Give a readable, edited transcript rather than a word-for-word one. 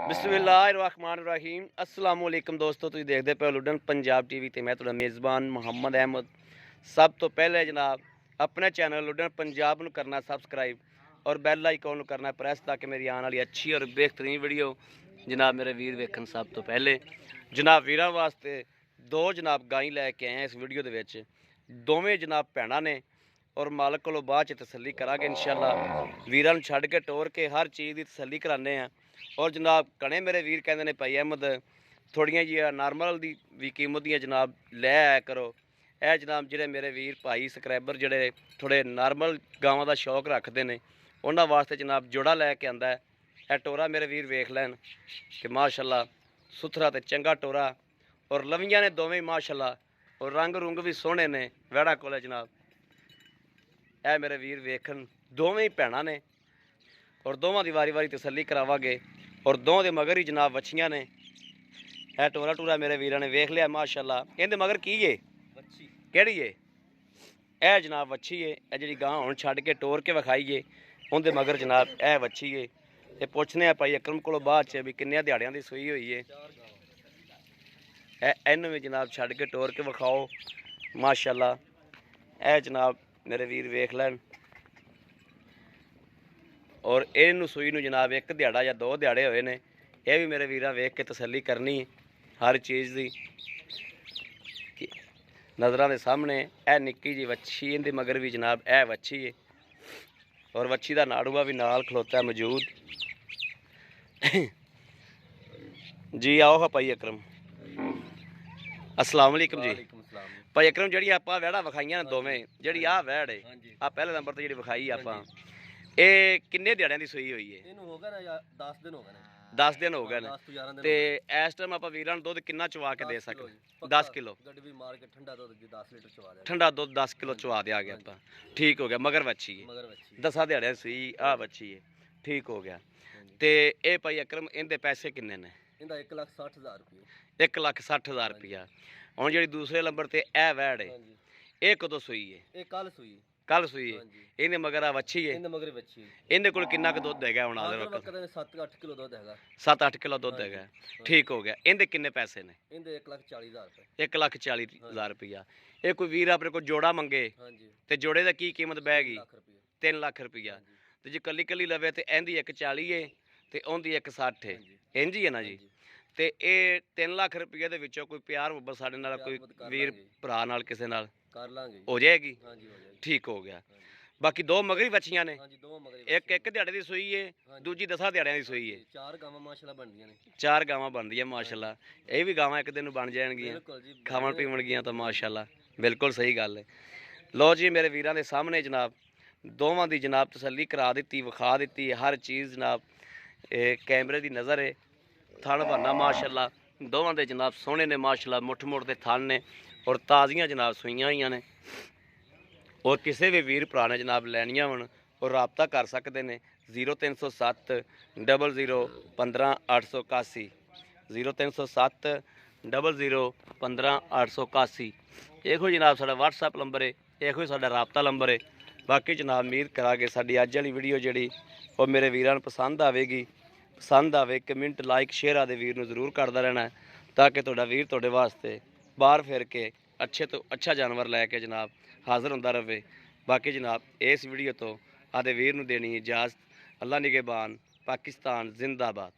बिस्मिल्लाहिर्रहमानिर्रहीम अस्सलाम वालेकुम दोस्तों, तुसीं देखदे पे लुडन पंजाब टीवी ते मैं तुहाडा मेज़बान मुहम्मद अहमद। सब तो पहले जनाब अपने चैनल लुडन पंजाब नूं करना सबसक्राइब और बैल आइकॉन नूं करना प्रेस ताकि मेरी आने वाली अच्छी और बेहतरीन वीडियो जनाब मेरे वीर वेखन। सब तो पहले जनाब वीरां वास्ते दो जनाब गाई लैके आए हैं इस वीडियो दे विच। दोवें जनाब भैणां ने और मालक कोलों बाद च तसल्ली करांगे इंशाअल्लाह। वीरां नूं छड्ड के टोर के हर चीज़ की तसल्ली कराने हैं। और जनाब कने मेरे वीर कहते हैं भाई अहमद थोड़ियां जी नॉर्मल दी भी कीमत दियां जनाब लै आया करो। यह जनाब जिहड़े मेरे वीर भाई सबसक्राइबर जिहड़े थोड़े नॉर्मल गावां दा शौक रखते हैं उन्हां वास्ते जनाब जोड़ा लैके आंदा है। यह टोरा मेरे वीर वेख लैन कि माशाअल्लाह सुथरा ते चंगा टोरा और लवियां ने दोवें माशाअल्लाह और रंग रुंग भी सोहने ने वैड़ा कोल जनाब। यह मेरे वीर वेखन दोवें ही भैणां ने और दोवां दी वारी वारी तसल्ली करावांगे और दोवां दे मगर ही जनाब वछियां ने। यह टोरा टूरा मेरे वीरां ने वेख लिया माशाअल्लाह। इहदे मगर की है केड़ी है? यह जनाब वच्छी है। यह जी गां हुण छड्ड के टोर के विखाई है उनके मगर जनाब यह वच्छी है। ते पुछने भाई अकरम कोलों बाद च भी किन्ने दिहाड़ियां दी सूई हुई है। इन्हूं भी जनाब छड्ड के टोर के विखाओ माशाअल्लाह। यह जनाब मेरे वीर वेख लैन और इनू सूई नूं जनाब एक दिहाड़ा या दो दिहाड़े होए ने। यह भी मेरे वीरां वेख के तसल्ली करनी हर चीज़ की। नज़रां दे सामने यह निक्की जी वच्छी इहदे मगर भी जनाब यह वच्छी है और वच्छी का नाड़ूआ भी नाल खलोता है मौजूद। जी आओ हा भाई अकरम। अस्सलाम वालेकुम जी। भाई अकरम जी आप वैड़ा विखाइयां दोवें जी आ वैड़ है आ पहले नंबर तो जी विखाई आप किन्ने दिहाड़ियां दी सूई हुई है? 10 दिन हो गए ने। ते इस टाइम आप वीरां नूं दुध किन्ना चवा के दे सकदे? 10 किलो ठंडा दुध 10 किलो चवा दिया गया आप। ठीक हो गया। मगर वच्छी है 10 दिहाड़ियां दी सूई आ वच्छी है। ठीक हो गया। ते ए भाई अकरम इहदे पैसे किन्ने ने? 1,60,000 रुपया। हुण जी दूसरे नंबर ते ए वैड़ है ये कदों सूई है? कल सूई है। इहदे मगर आ वच्छी है। इहदे कोल किन्ना क दुध हैगा हुण आदर वक्त? 7-8 किलो दुध हैगा। ठीक हो गया। इहदे किन्ने पैसे ने? 1,40,000 रुपया। ये कोई वीर अपने को जोड़ा मंगे ते जोड़े दा की कीमत बह गई? 3 लाख रुपया। ते जे कली कली लवे ते इहदी 1,40 है ते उहदी 1,60 है। इंज ही है ना जी। ते ये 3 लाख रुपये दे विचों कोई प्यार मुहब्बत साडे नाल कोई वीर भरा नाल किसे नाल हो जाएगी? ठीक हो गया। बाकी दो मगरी बच्चियां ने एक दिहाड़े की सूई है दूजी 10 दिहाड़ियां की सूई है। 4 गावां बनदियां माशाअल्लाह। ये भी गावां एक दिन बन जाएगियां खावन पीवणगियां तो माशाअल्लाह। बिल्कुल सही गल है। लो जी मेरे वीरां दे सामने जनाब दोवां दी जनाब तसल्ली करा दी विखा दी हर चीज़ जनाब कैमरे की नज़र है। थन बना माशाअल्लाह दोवां दे जनाब सोहने ने माशाअल्लाह मुठ मुठ के थन ने और ताज़ियां जनाब सूईयां हुई ने। और किसी भी वीर भरा ने जनाब लैनियां होण और रबता कर सकते हैं 0307 00 15 881 0307 00 15 881। ਇਹੋ जनाब साडा WhatsApp नंबर है ਇਹੋ साडा रबता नंबर है। बाकी जनाब उम्मीद करा कि साडी अज वाली वीडियो जी और मेरे वीरां नूं पसंद आवेगी। पसंद आवे कमेंट लाइक शेयर आदे वीर नूं जरूर करता रहना है ताकि तुहाडा वीर तुहाडे वास्ते बाहर फिर के अच्छे तो अच्छा जानवर लैके जनाब हाज़र होंदा रहे। बाकी जनाब इस वीडियो तो आदे वीर नूं देनी इजाज़त। अल्लाह निगहबान। पाकिस्तान जिंदाबाद।